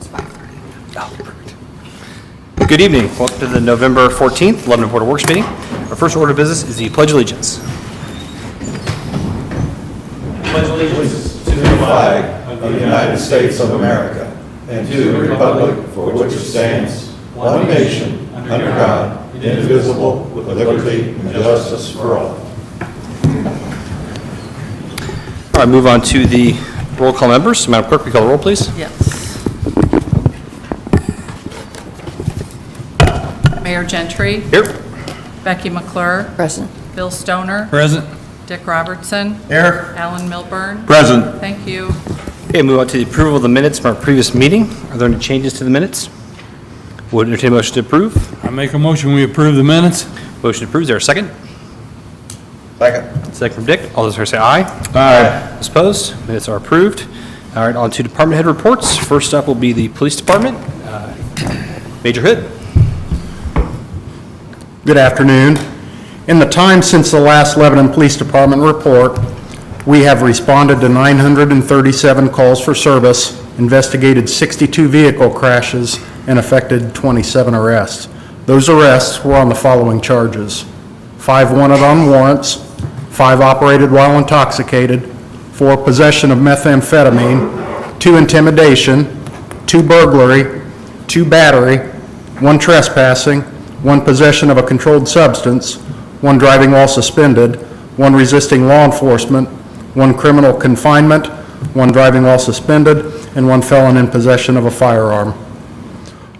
5:30. Oh, perfect. Good evening. Welcome to the November 14th Lebanon Board of Works meeting. Our first order of business is the Pledge of Allegiance. Pledge allegiance to the flag of the United States of America and to the republic for which it stands, one nation, under God, indivisible, with liberty and justice for all. All right, move on to the roll call members. Madam Clerk, will you call the roll, please? Yes. Mayor Gentry. Here. Becky McClure. Present. Bill Stoner. Present. Dick Robertson. Here. Alan Milburn. Present. Thank you. Okay, move on to the approval of the minutes from our previous meeting. Are there any changes to the minutes? Would entertain a motion to approve. I make a motion, we approve the minutes. Motion approved. Is there a second? Second. Second from Dick. All those in favor say aye. Aye. Those opposed? Minutes are approved. All right, on to department head reports. First up will be the police department. Major Hood. Good afternoon. In the time since the last Lebanon Police Department report, we have responded to 937 calls for service, investigated 62 vehicle crashes, and effected 27 arrests. Those arrests were on the following charges: 5 wanted on warrants, 5 operated while intoxicated, 4 possession of methamphetamine, 2 intimidation, 2 burglary, 2 battery, 1 trespassing, 1 possession of a controlled substance, 1 driving while suspended, 1 resisting law enforcement, 1 criminal confinement, 1 driving while suspended, and 1 felon in possession of a firearm.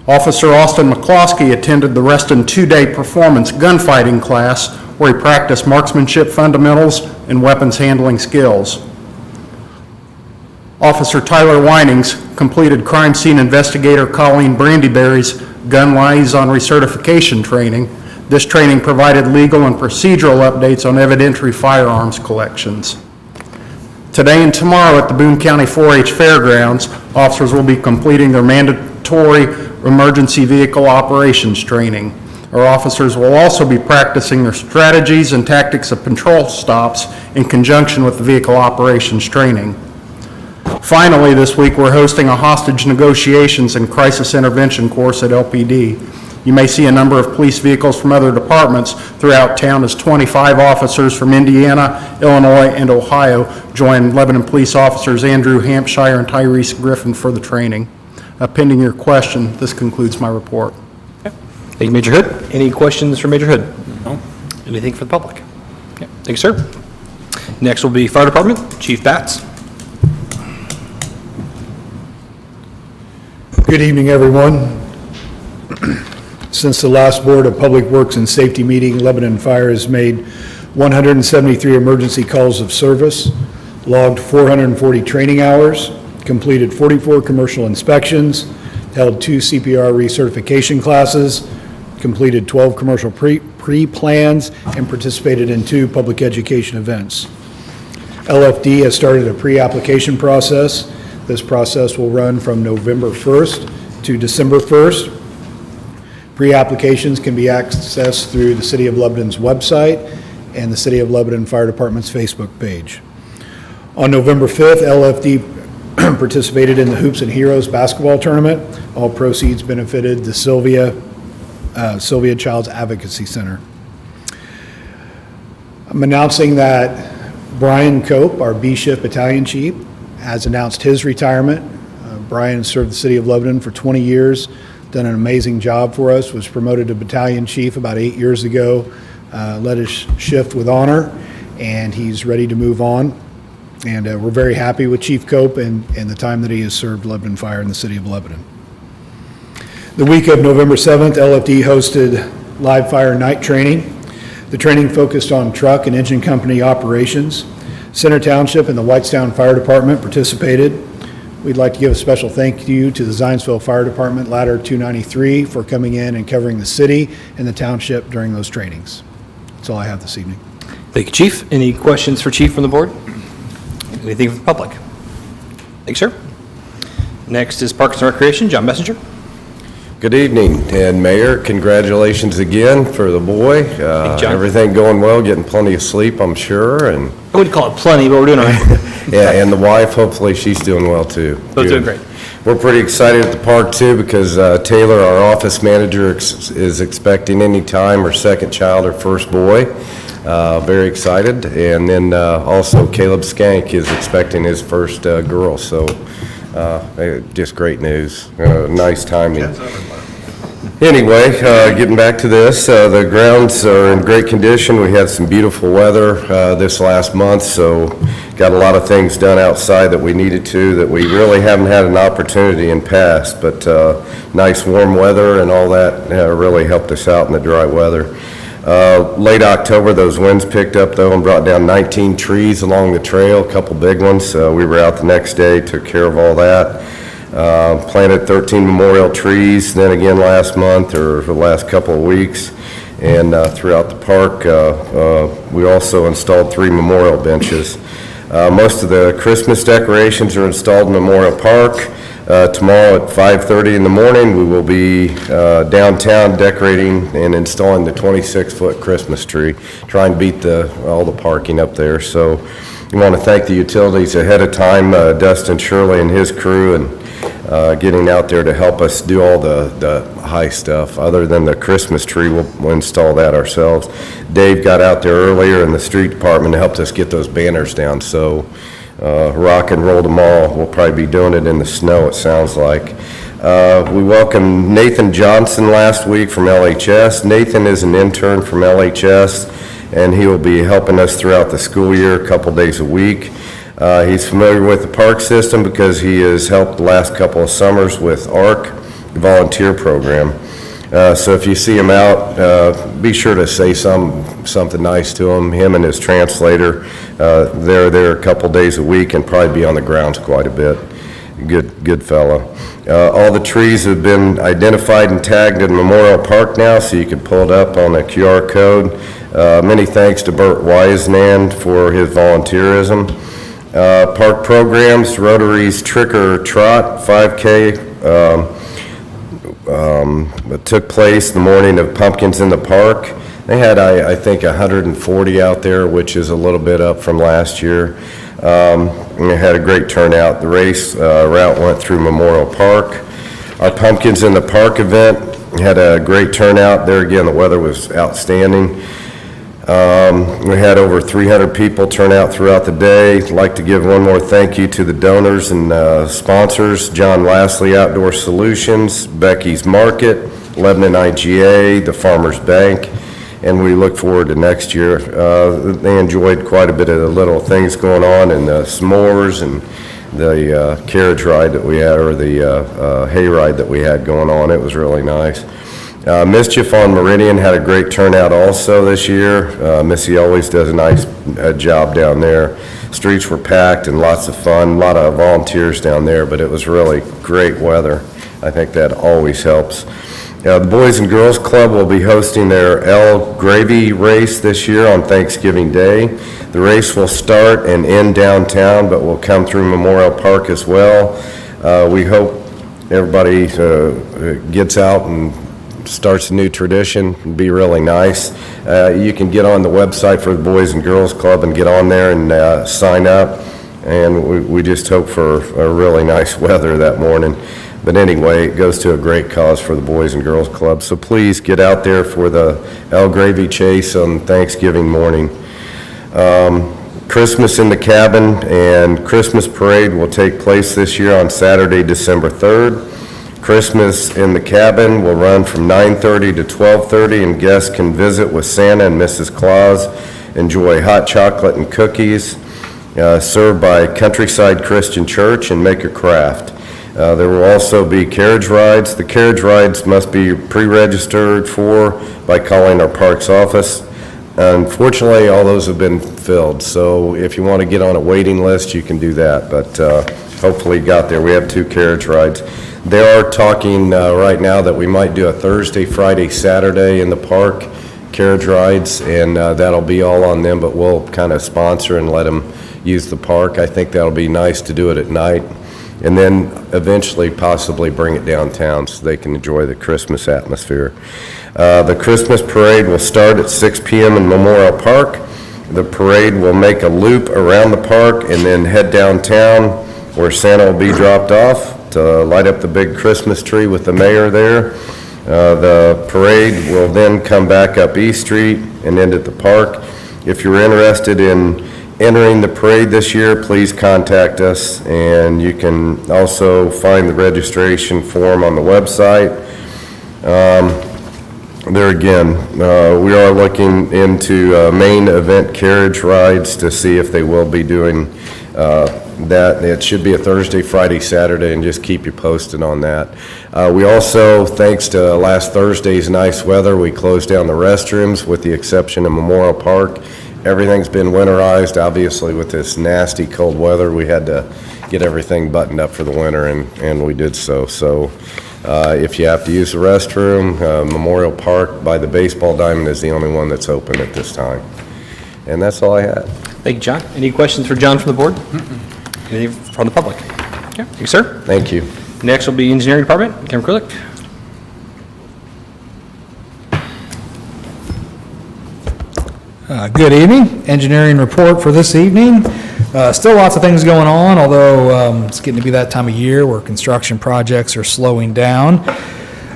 Officer Austin McCloskey attended the Reston 2-day performance gunfighting class where he practiced marksmanship fundamentals and weapons handling skills. Officer Tyler Winings completed crime scene investigator Colleen Brandyberry's gun liaison recertification training. This training provided legal and procedural updates on evidentiary firearms collections. Today and tomorrow at the Boone County 4-H Fairgrounds, officers will be completing their mandatory emergency vehicle operations training. Our officers will also be practicing their strategies and tactics of patrol stops in conjunction with the vehicle operations training. Finally, this week we're hosting a hostage negotiations and crisis intervention course at LPD. You may see a number of police vehicles from other departments throughout town as 25 officers from Indiana, Illinois, and Ohio join Lebanon police officers Andrew Hampshire and Tyrese Griffin for the training. Pending your question, this concludes my report. Thank you, Major Hood. Any questions for Major Hood? No. Anything for the public? Okay. Thank you, sir. Next will be Fire Department, Chief Batts. Good evening, everyone. Since the last Board of Public Works and Safety meeting, Lebanon Fire has made 173 emergency calls of service, logged 440 training hours, completed 44 commercial inspections, held 2 CPR recertification classes, completed 12 commercial pre-plans, and participated in 2 public education events. LFD has started a pre-application process. This process will run from November 1st to December 1st. Pre-applications can be accessed through the City of Lebanon's website and the City of Lebanon Fire Department's Facebook page. On November 5th, LFD participated in the Hoops and Heroes basketball tournament. All proceeds benefited the Sylvia Child's Advocacy Center. I'm announcing that Brian Cope, our B-Shift Battalion Chief, has announced his retirement. Brian served the City of Lebanon for 20 years, done an amazing job for us, was promoted to Battalion Chief about 8 years ago, led his shift with honor, and he's ready to move on. And we're very happy with Chief Cope and the time that he has served Lebanon Fire in the City of Lebanon. The week of November 7th, LFD hosted live fire night training. The training focused on truck and engine company operations. Center Township and the Whitestown Fire Department participated. We'd like to give a special thank you to the Zionsville Fire Department, Ladder 293, for coming in and covering the city and the township during those trainings. That's all I have this evening. Thank you, Chief. Any questions for Chief from the board? Anything from the public? Thanks, sir. Next is Parks and Recreation, John Messenger. Good evening, and Mayor, congratulations again for the boy. Everything going well, getting plenty of sleep, I'm sure, and I wouldn't call it plenty, but we're doing all right. yeah, and the wife, hopefully she's doing well too. Both doing great. We're pretty excited at the park too because Taylor, our office manager, is expecting any time her second child, her first boy. Very excited. And then also Caleb Skank is expecting his first girl. So just great news. Nice timing. Anyway, getting back to this, the grounds are in great condition. We had some beautiful weather this last month, so got a lot of things done outside that we needed to that we really haven't had an opportunity in past, but nice warm weather and all that really helped us out in the dry weather. Late October, those winds picked up though and brought down 19 trees along the trail, a couple big ones. We were out the next day, took care of all that. Planted 13 memorial trees, then again last month or the last couple of weeks. And throughout the park, we also installed 3 memorial benches. Most of the Christmas decorations are installed in Memorial Park. Tomorrow at 5:30 in the morning, we will be downtown decorating and installing the 26-foot Christmas tree, trying to beat all the parking up there. So we want to thank the utilities ahead of time, Dustin Shirley and his crew, and getting out there to help us do all the high stuff. Other than the Christmas tree, we'll install that ourselves. Dave got out there earlier in the street department and helped us get those banners down. So rock and roll tomorrow. We'll probably be doing it in the snow, it sounds like. We welcomed Nathan Johnson last week from LHS. Nathan is an intern from LHS, and he will be helping us throughout the school year, a couple days a week. He's familiar with the park system because he has helped the last couple of summers with ARC, the volunteer program. So if you see him out, be sure to say something nice to him. Him and his translator, they're there a couple days a week and probably be on the grounds quite a bit. Good fellow. All the trees have been identified and tagged in Memorial Park now, so you can pull it up on the QR code. Many thanks to Bert Wisenan for his volunteerism. Park programs, Rotary's Trick or Trot 5K took place the morning of Pumpkins in the Park. They had, I think, 140 out there, which is a little bit up from last year. And they had a great turnout. The race route went through Memorial Park. Our Pumpkins in the Park event had a great turnout. There again, the weather was outstanding. We had over 300 people turn out throughout the day. I'd like to give one more thank you to the donors and sponsors, John Lashley Outdoor Solutions, Becky's Market, Lebanon IGA, the Farmers Bank, and we look forward to next year. They enjoyed quite a bit of the little things going on, and the s'mores and the carriage ride that we had, or the hay ride that we had going on. It was really nice. Mischief on Meridian had a great turnout also this year. Missy always does a nice job down there. Streets were packed and lots of fun, a lot of volunteers down there, but it was really great weather. I think that always helps. The Boys and Girls Club will be hosting their El Gravy race this year on Thanksgiving Day. The race will start and end downtown, but will come through Memorial Park as well. We hope everybody gets out and starts a new tradition. It'd be really nice. You can get on the website for the Boys and Girls Club and get on there and sign up. And we just hope for a really nice weather that morning. But anyway, it goes to a great cause for the Boys and Girls Club. So please get out there for the El Gravy Chase on Thanksgiving morning. Christmas in the Cabin and Christmas Parade will take place this year on Saturday, December 3rd. Christmas in the Cabin will run from 9:30 to 12:30, and guests can visit with Santa and Mrs. Claus, enjoy hot chocolate and cookies, served by Countryside Christian Church, and make a craft. There will also be carriage rides. The carriage rides must be pre-registered for by calling our parks office. Unfortunately, all those have been filled, so if you want to get on a waiting list, you can do that, but hopefully you got there. We have 2 carriage rides. They are talking right now that we might do a Thursday, Friday, Saturday in the park, carriage rides, and that'll be all on them, but we'll kind of sponsor and let them use the park. I think that'll be nice to do it at night, and then eventually possibly bring it downtown so they can enjoy the Christmas atmosphere. The Christmas parade will start at 6 p.m. in Memorial Park. The parade will make a loop around the park and then head downtown where Santa will be dropped off. to light up the big Christmas tree with the mayor there. The parade will then come back up East Street and end at the park. If you're interested in entering the parade this year, please contact us, and you can also find the registration form on the website. There again, we are looking into main event carriage rides to see if they will be doing that. It should be a Thursday, Friday, Saturday, and just keep you posted on that. We also, thanks to last Thursday's nice weather, we closed down the restrooms with the exception of Memorial Park. Everything's been winterized. Obviously, with this nasty cold weather, we had to get everything buttoned up for the winter, and we did so. So if you have to use the restroom, Memorial Park by the baseball diamond is the only one that's open at this time. And that's all I had. Thank you, John. Any questions for John from the board? Anything from the public? Okay, thank you, sir. Thank you. Next will be Engineering Department, Kim Krulik. Good evening. Engineering report for this evening. Still lots of things going on, although it's getting to be that time of year where construction projects are slowing down.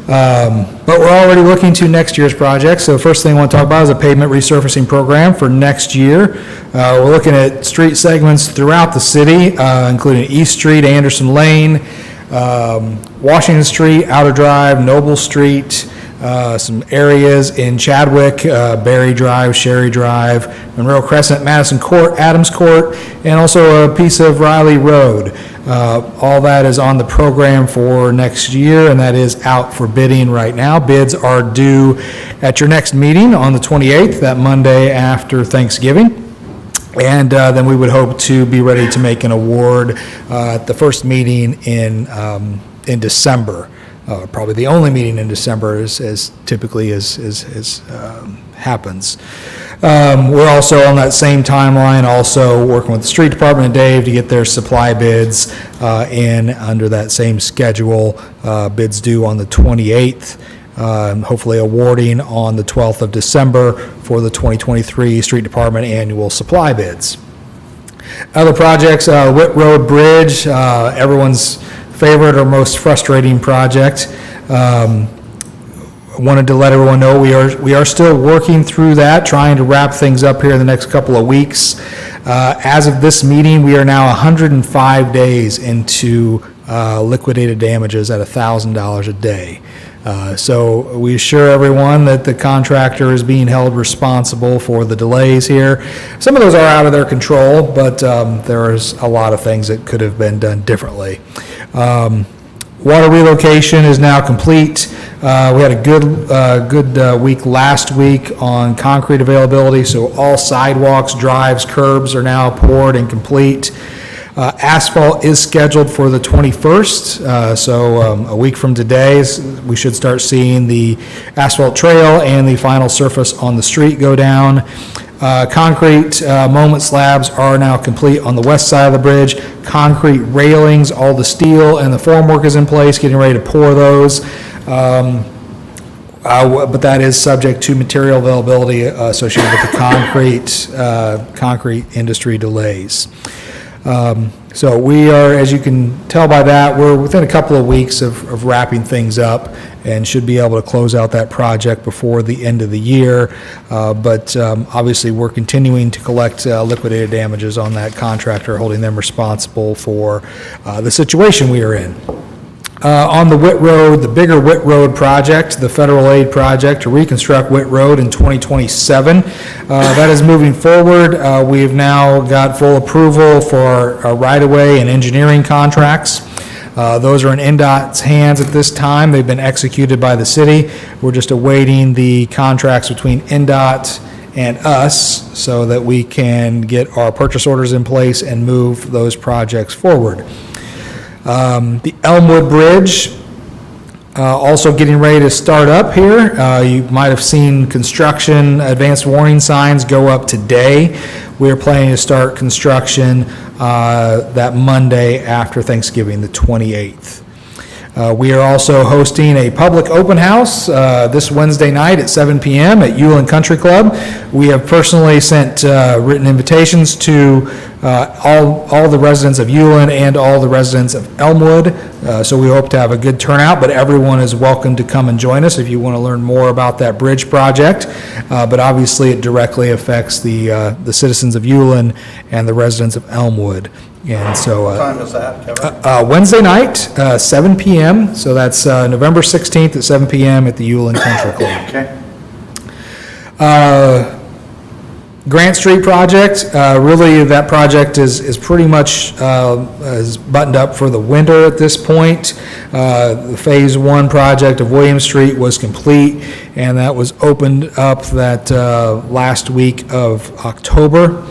But we're already looking to next year's projects. So first thing I want to talk about is a pavement resurfacing program for next year. We're looking at street segments throughout the city, including East Street, Anderson Lane, Washington Street, Outer Drive, Noble Street, some areas in Chadwick, Berry Drive, Sherry Drive, Monroe Crescent, Madison Court, Adams Court, and also a piece of Riley Road. All that is on the program for next year, and that is out for bidding right now. Bids are due at your next meeting on the 28th, that Monday after Thanksgiving. And then we would hope to be ready to make an award at the first meeting in December. Probably the only meeting in December as typically happens. We're also on that same timeline, also working with the street department and Dave to get their supply bids in under that same schedule. Bids due on the 28th, hopefully awarding on the 12th of December for the 2023 street department annual supply bids. Other projects, Whit Road Bridge, everyone's favorite or most frustrating project. Wanted to let everyone know we are still working through that, trying to wrap things up here in the next couple of weeks. As of this meeting, we are now 105 days into liquidated damages at $1,000 a day. So we assure everyone that the contractor is being held responsible for the delays here. Some of those are out of their control, but there's a lot of things that could have been done differently. Water relocation is now complete. We had a good week last week on concrete availability, so all sidewalks, drives, curbs are now poured and complete. Asphalt is scheduled for the 21st, so a week from today, we should start seeing the asphalt trail and the final surface on the street go down. Concrete moment slabs are now complete on the west side of the bridge. Concrete railings, all the steel and the formwork is in place, getting ready to pour those. But that is subject to material availability associated with the concrete industry delays. So we are, as you can tell by that, we're within a couple of weeks of wrapping things up and should be able to close out that project before the end of the year. But obviously, we're continuing to collect liquidated damages on that contractor, holding them responsible for the situation we are in. On the Whit Road, the bigger Whit Road project, the federal aid project to reconstruct Whit Road in 2027, that is moving forward. We have now got full approval for our right-of-way and engineering contracts. Those are in NDOT's hands at this time. They've been executed by the city. We're just awaiting the contracts between NDOT and us so that we can get our purchase orders in place and move those projects forward. The Elmwood Bridge, also getting ready to start up here. You might have seen construction advanced warning signs go up today. We are planning to start construction that Monday after Thanksgiving, the 28th. We are also hosting a public open house this Wednesday night at 7 p.m. at Ulen Country Club. We have personally sent written invitations to all the residents of Ulen and all the residents of Elmwood. So we hope to have a good turnout, but everyone is welcome to come and join us if you want to learn more about that bridge project. But obviously, it directly affects the citizens of Ulen and the residents of Elmwood. And so, What time is that, Kevin? Wednesday night, 7 p.m., so that's November 16th at 7 p.m. at the Ulen Country Club. Okay. Grant Street project, really, that project is pretty much is buttoned up for the winter at this point. The Phase 1 project of William Street was complete, and that was opened up that last week of October.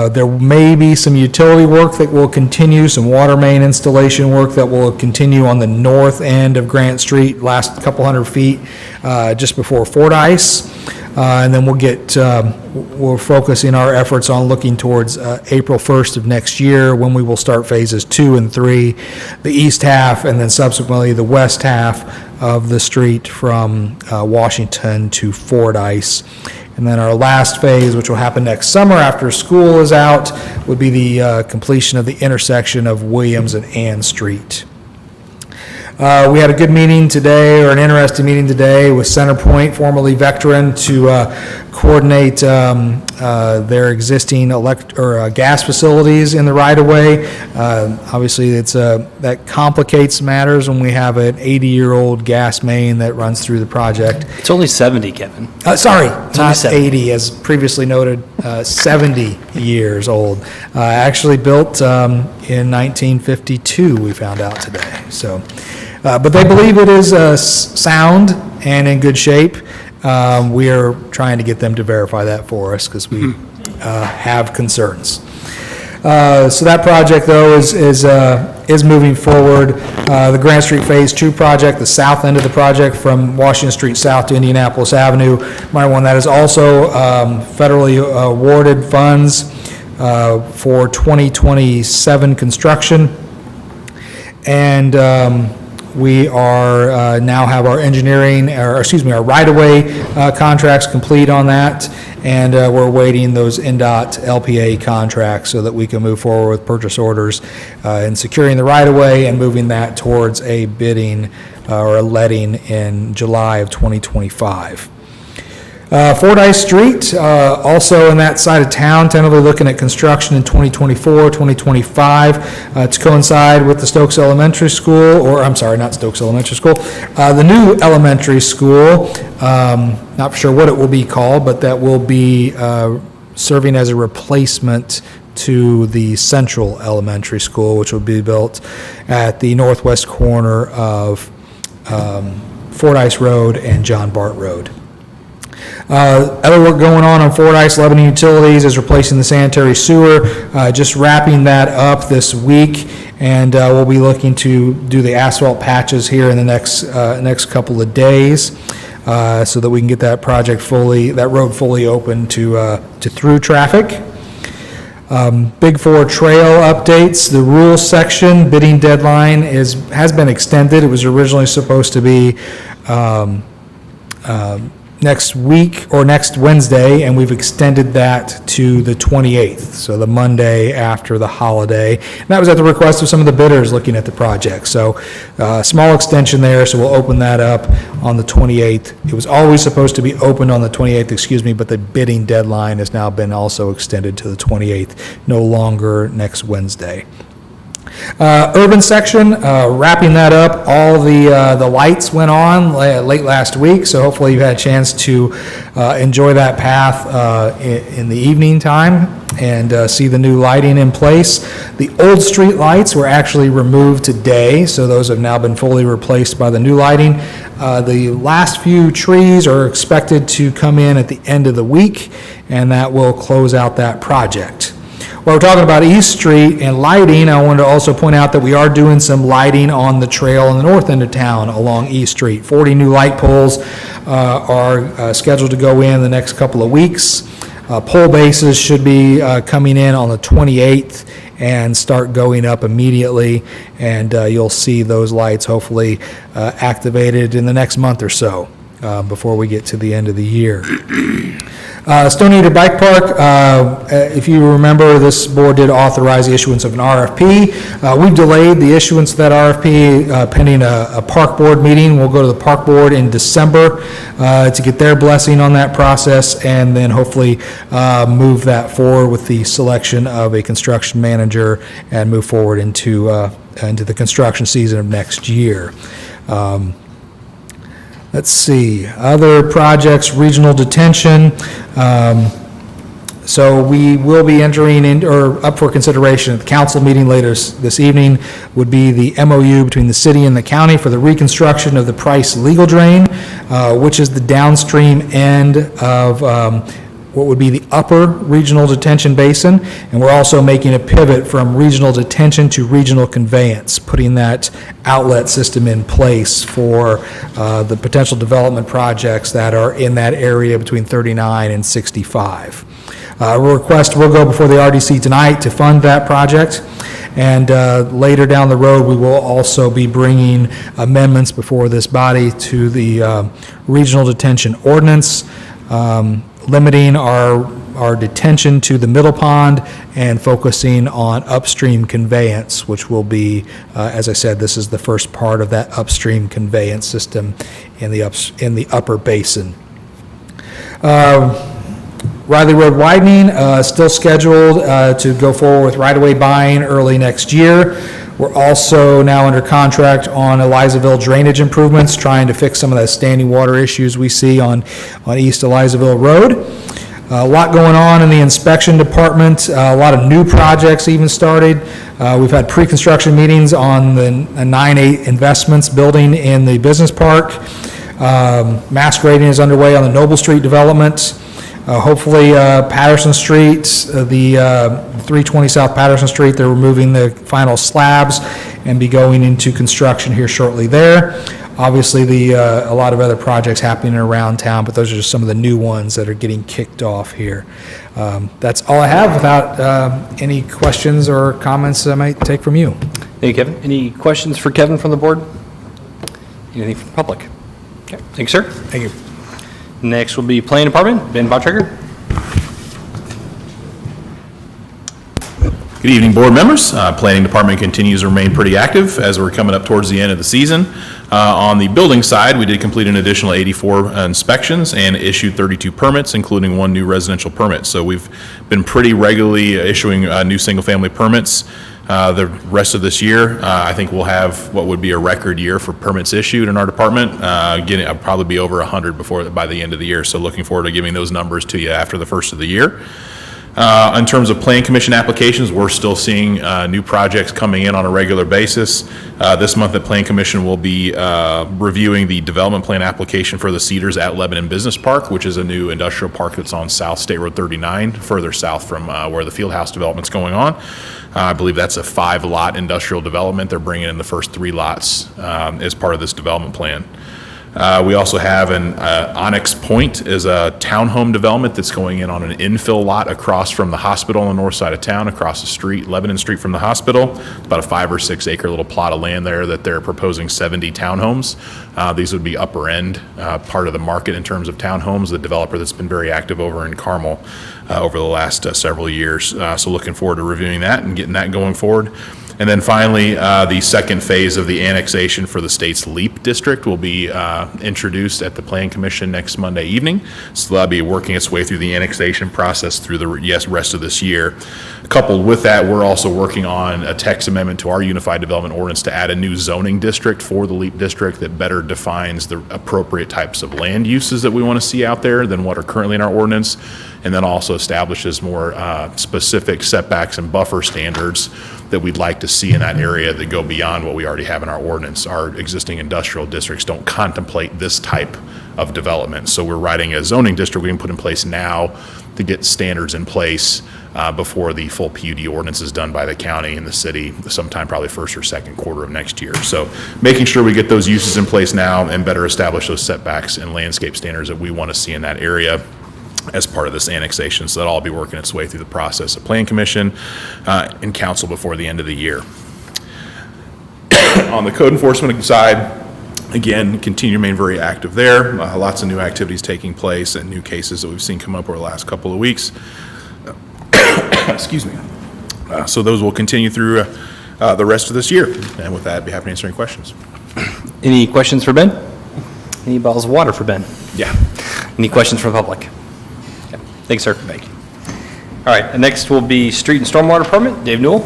There may be some utility work that will continue, some water main installation work that will continue on the north end of Grant Street, last couple hundred feet, just before Fordyce. And then we're focusing our efforts on looking towards April 1st of next year, when we will start phases 2 and 3, the east half, and then subsequently the west half of the street from Washington to Fordyce. And then our last phase, which will happen next summer after school is out, would be the completion of the intersection of Williams and Ann Street. We had a good meeting today, or an interesting meeting today, with CenterPoint, formerly Vectren, to coordinate their existing gas facilities in the right-of-way. Obviously, that complicates matters when we have an 80-year-old gas main that runs through the project. It's only 70, Kevin. Sorry, only not 70. 80, as previously noted, 70 years old. Actually built in 1952, we found out today. So, but they believe it is sound and in good shape. We are trying to get them to verify that for us, because we have concerns. So that project, though, is moving forward. The Grant Street Phase 2 project, the south end of the project from Washington Street south to Indianapolis Avenue, that is also federally awarded funds for 2027 construction. And we are now have our our right-of-way contracts complete on that, and we're awaiting those NDOT LPA contracts so that we can move forward with purchase orders and securing the right-of-way and moving that towards a bidding or a letting in July of 2025. Fordyce Street, also in that side of town, tentatively looking at construction in 2024, 2025, to coincide with the Stokes Elementary School, or I'm sorry, not Stokes Elementary School, the new elementary school, not sure what it will be called, but that will be serving as a replacement to the Central Elementary School, which will be built at the northwest corner of Fordyce Road and John Bart Road. Other work going on Fordyce. Lebanon Utilities is replacing the sanitary sewer, just wrapping that up this week, and we'll be looking to do the asphalt patches here in the next couple of days, so that we can get that road fully open to through traffic. Big Four Trail updates. The rules section bidding deadline has been extended. It was originally supposed to be next week or next Wednesday, and we've extended that to the 28th, so the Monday after the holiday. And that was at the request of some of the bidders looking at the project. So small extension there, so we'll open that up on the 28th. It was always supposed to be opened on the 28th, but the bidding deadline has now been also extended to the 28th, no longer next Wednesday. Urban section, wrapping that up. All the lights went on late last week, so hopefully you've had a chance to enjoy that path in the evening time and see the new lighting in place. The old street lights were actually removed today, so those have now been fully replaced by the new lighting. The last few trees are expected to come in at the end of the week, and that will close out that project. While we're talking about East Street and lighting, I wanted to also point out that we are doing some lighting on the trail in the north end of town along East Street. 40 new light poles are scheduled to go in the next couple of weeks. Pole bases should be coming in on the 28th and start going up immediately, and you'll see those lights hopefully activated in the next month or so before we get to the end of the year. Stone Eater Bike Park, if you remember, this board did authorize the issuance of an RFP. We've delayed the issuance of that RFP pending a park board meeting. We'll go to the park board in December to get their blessing on that process, and then hopefully move that forward with the selection of a construction manager and move forward into the construction season of next year. Let's see, other projects, regional detention. So we will be entering in, or up for consideration at the council meeting later this evening, would be the MOU between the city and the county for the reconstruction of the Price Legal Drain, which is the downstream end of what would be the upper regional detention basin. And we're also making a pivot from regional detention to regional conveyance, putting that outlet system in place for the potential development projects that are in that area between 39 and 65. A request will go before the RDC tonight to fund that project. And later down the road, we will also be bringing amendments before this body to the regional detention ordinance, limiting our detention to the middle pond and focusing on upstream conveyance, which will be, as I said, this is the first part of that upstream conveyance system in the upper basin. Riley Road widening, still scheduled to go forward with right-of-way buying early next year. We're also now under contract on Elizaville drainage improvements, trying to fix some of the standing water issues we see on East Elizaville Road. A lot going on in the inspection department, a lot of new projects even started. We've had pre-construction meetings on the 9-8 investments building in the business park. Mass grading is underway on the Noble Street development. Hopefully Patterson Street, the 320 South Patterson Street, they're removing the final slabs and be going into construction here shortly there. Obviously, a lot of other projects happening around town, but those are just some of the new ones that are getting kicked off here. That's all I have without any questions or comments I might take from you. Thank you, Kevin. Any questions for Kevin from the board? Anything from the public? Okay, thank you, sir. Thank you. Next will be Planning Department, Ben Bottrager. Good evening, board members. Planning Department continues to remain pretty active as we're coming up towards the end of the season. On the building side, we did complete an additional 84 inspections and issued 32 permits, including one new residential permit. So we've been pretty regularly issuing new single-family permits. The rest of this year, I think we'll have what would be a record year for permits issued in our department. I'll probably be over 100 by the end of the year. So looking forward to giving those numbers to you after the first of the year. In terms of Plan Commission applications, we're still seeing new projects coming in on a regular basis. This month, the Plan Commission will be reviewing the development plan application for the Cedars at Lebanon Business Park, which is a new industrial park that's on South State Road 39, further south from where the Fieldhouse development's going on. I believe that's a 5-lot industrial development. They're bringing in the first 3 lots as part of this development plan. We also have an Onyx Point is a townhome development that's going in on an infill lot across from the hospital on the north side of town, across the street, Lebanon Street from the hospital. It's about a 5 or 6 acre little plot of land there that they're proposing 70 townhomes. These would be upper end part of the market in terms of townhomes, the developer that's been very active over in Carmel over the last several years. So looking forward to reviewing that and getting that going forward. And then finally, the second phase of the annexation for the state's LEAP district will be introduced at the Plan Commission next Monday evening. So that'll be working its way through the annexation process through the rest of this year. Coupled with that, we're also working on a text amendment to our Unified Development Ordinance to add a new zoning district for the LEAP district that better defines the appropriate types of land uses that we want to see out there than what are currently in our ordinance, and then also establishes more specific setbacks and buffer standards that we'd like to see in that area that go beyond what we already have in our ordinance. Our existing industrial districts don't contemplate this type of development. So we're writing a zoning district we can put in place now to get standards in place before the full PUD ordinance is done by the county and the city sometime probably first or second quarter of next year. So making sure we get those uses in place now and better establish those setbacks and landscape standards that we want to see in that area as part of this annexation. So that'll all be working its way through the process of Plan Commission and council before the end of the year. On the code enforcement side, Again, continue to remain very active there. Lots of new activities taking place and new cases that we've seen come up over the last couple of weeks. Excuse me. So those will continue through the rest of this year. And with that, I'd be happy to answer any questions. Any questions for Ben? Any bottles of water for Ben? Yeah. Any questions from the public? Okay. Thanks, sir. Thank you. All right, and next will be Street and Stormwater Department, Dave Newell.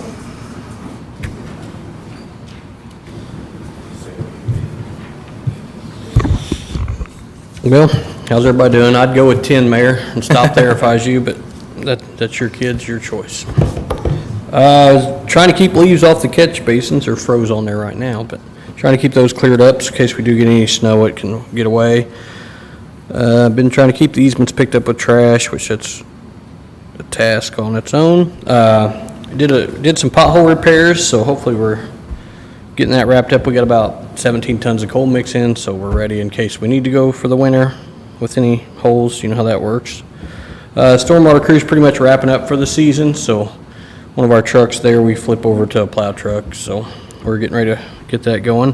Well, how's everybody doing? I'd go with 10, Mayor, and stop there if I was you, but that's your kids, your choice. Trying to keep leaves off the catch basins. They're froze on there right now, but trying to keep those cleared up in case we do get any snow, it can get away. Been trying to keep the easements picked up with trash, which that's a task on its own. Did some pothole repairs, so hopefully we're getting that wrapped up. We got about 17 tons of coal mix in, so we're ready in case we need to go for the winter with any holes. You know how that works. Stormwater crew's pretty much wrapping up for the season, so one of our trucks there, we flip over to a plow truck, so we're getting ready to get that going.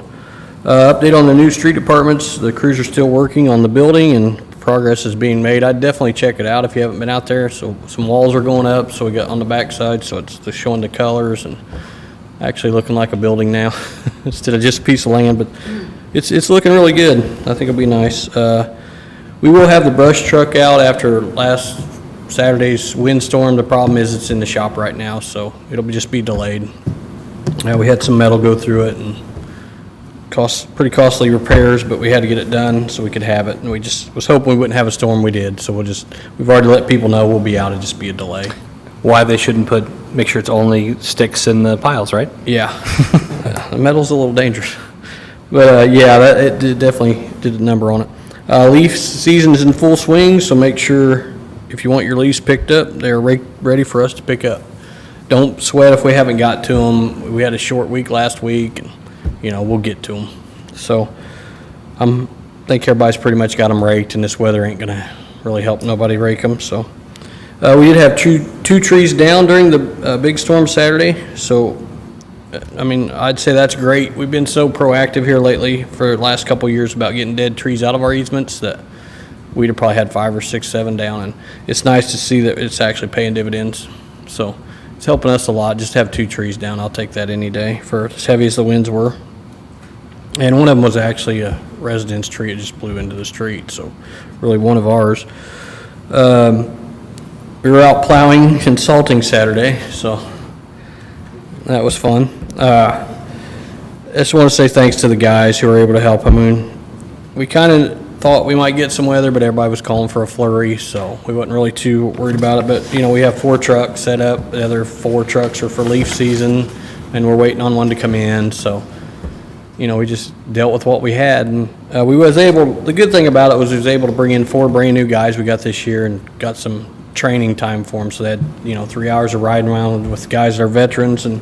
Update on the new street departments. The crews are still working on the building and progress is being made. I'd definitely check it out if you haven't been out there. So some walls are going up, so we got on the back side, so it's just showing the colors and actually looking like a building now instead of just a piece of land, but it's looking really good. I think it'll be nice. We will have the brush truck out after last Saturday's windstorm. The problem is it's in the shop right now, so it'll just be delayed. We had some metal go through it and pretty costly repairs, but we had to get it done so we could have it, and we just was hoping we wouldn't have a storm. We did, so we've already let people know we'll be out. It'll just be a delay. Why they shouldn't make sure it's only sticks in the piles, right? Yeah. The metal's a little dangerous. But yeah, it definitely did a number on it. Leaf season is in full swing, so make sure if you want your leaves picked up, they're ready for us to pick up. Don't sweat if we haven't got to them. We had a short week last week, and we'll get to them. So I think everybody's pretty much got them raked, and this weather ain't going to really help nobody rake them, so. We did have two trees down during the big storm Saturday, so, I'd say that's great. We've been so proactive here lately for the last couple of years about getting dead trees out of our easements that we'd have probably had 5 or 6, 7 down, and it's nice to see that it's actually paying dividends. So it's helping us a lot. Just to have 2 trees down, I'll take that any day for as heavy as the winds were. And one of them was actually a residence tree. It just blew into the street, so really one of ours. We were out plowing and salting Saturday, so that was fun. I just want to say thanks to the guys who were able to help. We kind of thought we might get some weather, but everybody was calling for a flurry, so we wasn't really too worried about it. But, we have 4 trucks set up. The other 4 trucks are for leaf season, and we're waiting on one to come in, so, we just dealt with what we had. And the good thing about it was we was able to bring in 4 brand new guys we got this year and got some training time for them, so they had 3 hours of riding around with guys that are veterans and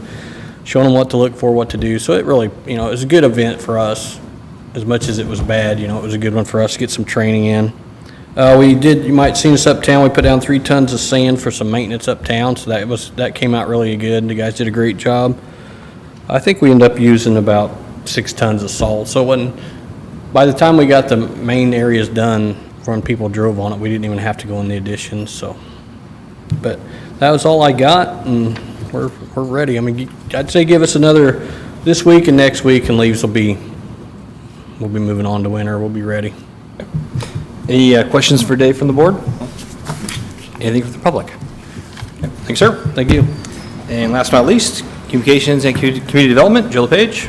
showing them what to look for, what to do. So it really it was a good event for us as much as it was bad. It was a good one for us to get some training in. You might have seen us uptown. We put down 3 tons of sand for some maintenance uptown, so that came out really good. The guys did a great job. I think we ended up using about 6 tons of salt, so it wasn't, by the time we got the main areas done when people drove on it, we didn't even have to go in the additions. So, but that was all I got, and we're ready. I'd say give us another this week and next week, and leaves we'll be moving on to winter. We'll be ready. Any questions for Dave from the board? Anything from the public? Okay. Thanks, sir. Thank you. And last but not least, Communications and Community Development, Joe LePage.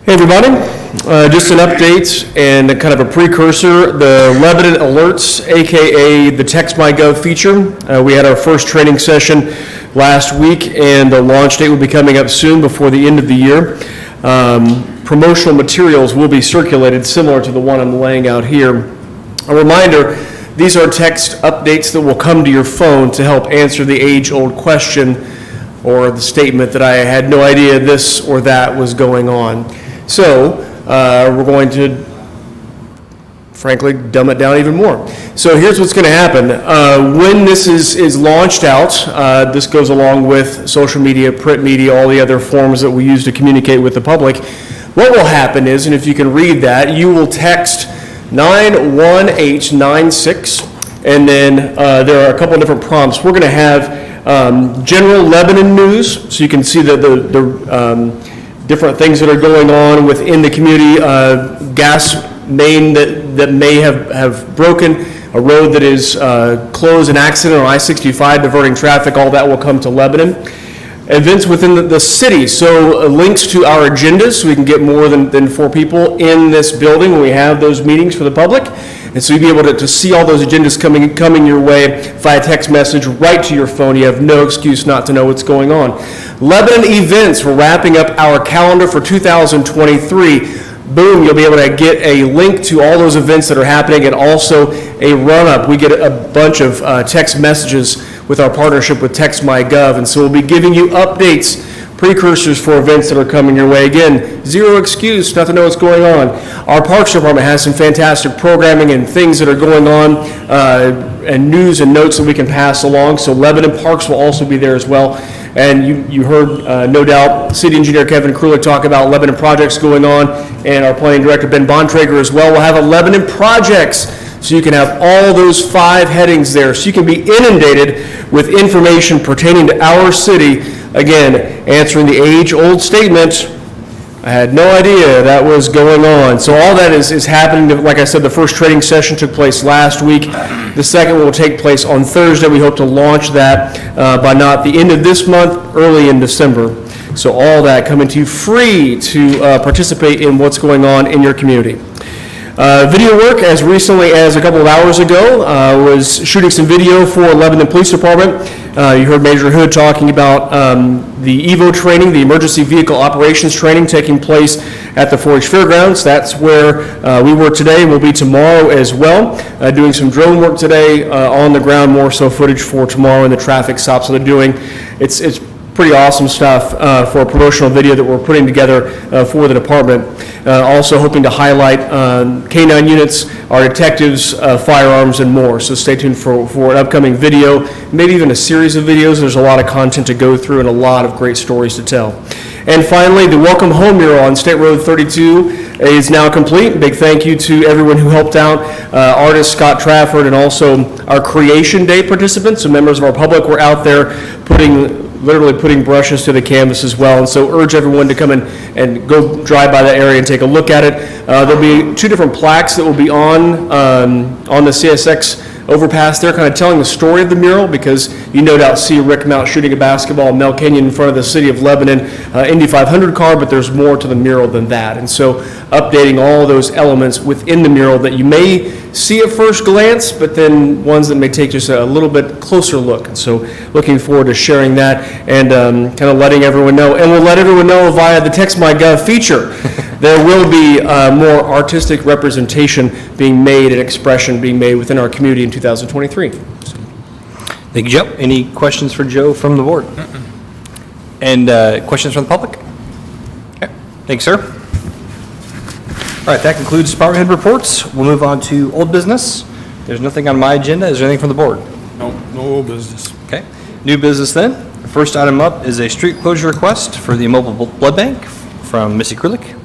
Hey everybody, just an update and a kind of a precursor. The Lebanon Alerts, aka the Text My Gov feature. We had our first training session last week, and the launch date will be coming up soon before the end of the year. Promotional materials will be circulated similar to the one I'm laying out here. A reminder, these are text updates that will come to your phone to help answer the age-old question or the statement that I had no idea this or that was going on. So we're going to frankly, dumb it down even more. So here's what's going to happen. When this is launched out, this goes along with social media, print media, all the other forms that we use to communicate with the public. What will happen is, and if you can read that, you will text 91896, and then there are a couple of different prompts. We're going to have general Lebanon news, so you can see the different things that are going on within the community. Gas main that may have broken, a road that is closed, an accident on I-65 diverting traffic, all that will come to Lebanon. Events within the city, so links to our agendas, so we can get more than 4 people in this building when we have those meetings for the public. And so you'll be able to see all those agendas coming your way via text message right to your phone. You have no excuse not to know what's going on. Lebanon events, we're wrapping up our calendar for 2023. Boom, you'll be able to get a link to all those events that are happening and also a run-up. We get a bunch of text messages with our partnership with TextMyGov, and so we'll be giving you updates, precursors for events that are coming your way. Again, zero excuse not to know what's going on. Our Parks Department has some fantastic programming and things that are going on, and news and notes that we can pass along, so Lebanon Parks will also be there as well. And you heard, no doubt, City Engineer Kevin Krulik talk about Lebanon projects going on, and our Planning Director Ben Bontrager as well. We'll have a Lebanon projects, so you can have all those 5 headings there, so you can be inundated with information pertaining to our city. Again, answering the age-old statement, I had no idea that was going on. So all that is happening. Like I said, the first training session took place last week. The second will take place on Thursday. We hope to launch that by not the end of this month, early in December. So all that coming to you free to participate in what's going on in your community. Video work, as recently as a couple of hours ago, was shooting some video for Lebanon Police Department. You heard Major Hood talking about the EVO training, the Emergency Vehicle Operations training taking place at the 4-H Fairgrounds. That's where we were today and will be tomorrow as well. Doing some drone work today on the ground, more so footage for tomorrow and the traffic stops that they're doing. It's pretty awesome stuff for a promotional video that we're putting together for the department. Also hoping to highlight K-9 units, our detectives, firearms, and more. So stay tuned for an upcoming video, maybe even a series of videos. There's a lot of content to go through and a lot of great stories to tell. And finally, the Welcome Home mural on State Road 32 is now complete. Big thank you to everyone who helped out, artist Scott Trafford, and also our Creation Day participants. So members of our public were out there literally putting brushes to the canvas as well. And so urge everyone to come in and go drive by that area and take a look at it. There'll be 2 different plaques that will be on the CSX overpass there, kind of telling the story of the mural, because you no doubt see Rick Mount shooting a basketball in Mel Canyon in front of the City of Lebanon Indy 500 car, but there's more to the mural than that. And so updating all those elements within the mural that you may see at first glance, but then ones that may take just a little bit closer look. And so looking forward to sharing that and kind of letting everyone know. And we'll let everyone know via the TextMyGov feature. There will be more artistic representation being made and expression being made within our community in 2023. Thank you, Joe. Any questions for Joe from the board? And questions from the public? Okay. Thanks, sir. All right, that concludes department head reports. We'll move on to old business. There's nothing on my agenda. Is there anything from the board? No business. Okay. New business then. The first item up is a street closure request for the mobile blood bank from Missy Krulik.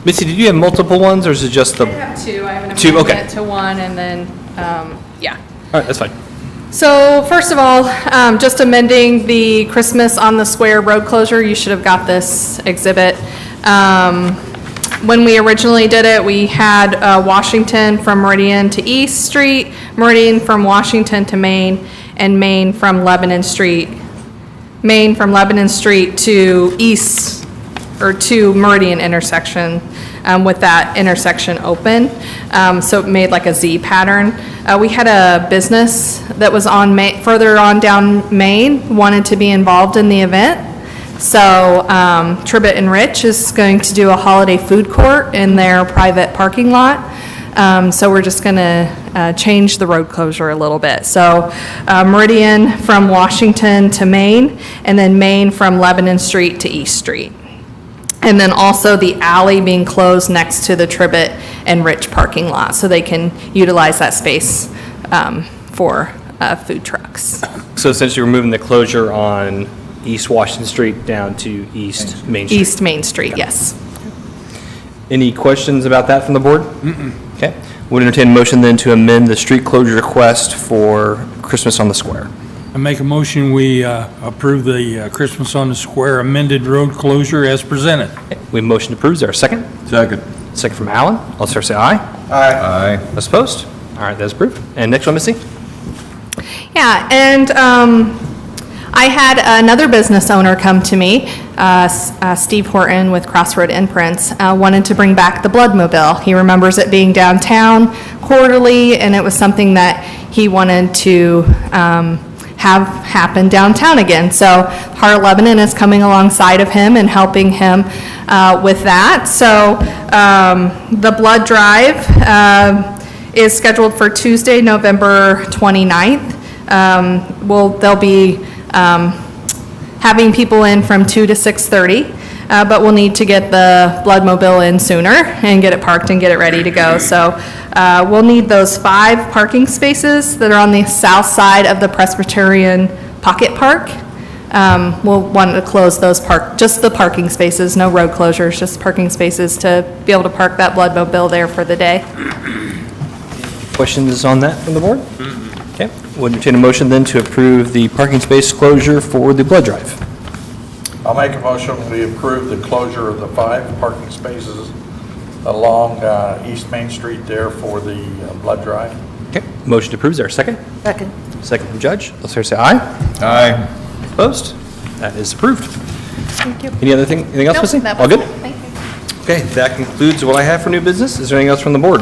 Missy, did you have multiple ones, or is it just the? I have 2. I have an 2, okay. amendment to 1, and then, yeah. All right, that's fine. So first of all, just amending the Christmas on the Square road closure. You should have got this exhibit. When we originally did it, we had Washington from Meridian to East Street, Meridian from Washington to Main, and Main from Lebanon Street. Main from Lebanon Street to East, or to Meridian intersection, with that intersection open. So it made like a Z pattern. We had a business that was on further on down Main, wanted to be involved in the event. So Tribbett and Rich is going to do a holiday food court in their private parking lot. So we're just going to change the road closure a little bit. So Meridian from Washington to Main, and then Main from Lebanon Street to East Street. And then also the alley being closed next to the Tribbett and Rich parking lot, so they can utilize that space for food trucks. So essentially, we're moving the closure on East Washington Street down to East Main Street. East Main Street, yes. Any questions about that from the board? Okay. Would entertain a motion then to amend the street closure request for Christmas on the Square. I make a motion, we approve the Christmas on the Square amended road closure as presented. We have a motion to approve. Is there a second? Second. Second from Alan. All fair say aye. Aye. Those opposed? All right, that's approved. And next one, Missy? Yeah, and I had another business owner come to me, Steve Horton with Crossroad Imprints, wanted to bring back the Bloodmobile. He remembers it being downtown quarterly, and it was something that he wanted to have happen downtown again. So Heart of Lebanon is coming alongside of him and helping him with that. So the blood drive is scheduled for Tuesday, November 29th. They'll be having people in from 2 to 6:30, but we'll need to get the Bloodmobile in sooner and get it parked and get it ready to go. So we'll need those 5 parking spaces that are on the south side of the Presbyterian Pocket Park. We'll want to close those just the parking spaces, no road closures, just parking spaces to be able to park that Bloodmobile there for the day. Questions on that from the board? Okay. Would entertain a motion then to approve the parking space closure for the blood drive. I'll make a motion, we approve the closure of the 5 parking spaces along East Main Street there for the blood drive. Okay. Motion to approve. Is there a second? Second. Second from Judge. All fair say aye. Aye. Opposed? That is approved. Thank you. Anything else, Nope, Missy? that All was good? it. Thank you. Okay, that concludes what I have for new business. Is there anything else from the board?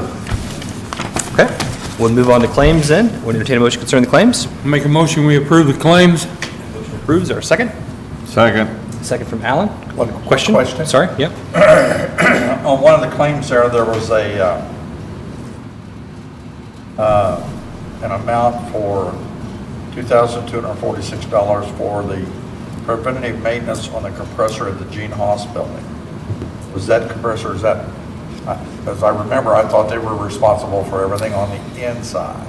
Okay, we'll move on to claims then. Would entertain a motion concerning the claims. I make a motion, we approve the claims. Motion approved. Is there a second? Second. Second from Alan. One Question? question. Sorry, yep. On one of the claims there was an amount for $2,246 for the preventative maintenance on the compressor at the Gene Haas building. Was that compressor, as I remember, I thought they were responsible for everything on the inside.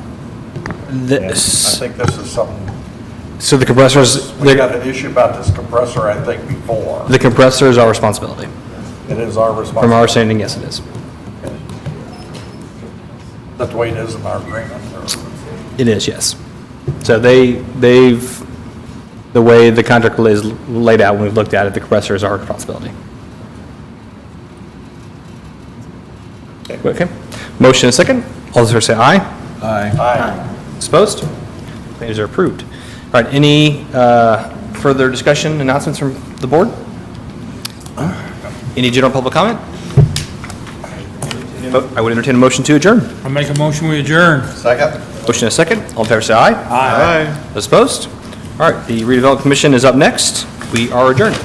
And I think this is something, So the compressors, we got an issue about this compressor, I think, before. the compressor is our responsibility. It is our responsibility. From our understanding, yes, it is. That's the way it is in our agreement. It is, yes. So they've, the way the contract is laid out when we've looked at it, the compressor is our responsibility. Okay. Motion and second. All those in favor say aye. Aye. Aye. Opposed? Claims are approved. All right, any further discussion, announcements from the board? Any general public comment? I would entertain a motion to adjourn. I make a motion, we adjourn. Second? Motion and a second. All in favor say aye. Aye. Those opposed? All right, the redevelopment commission is up next. We are adjourned.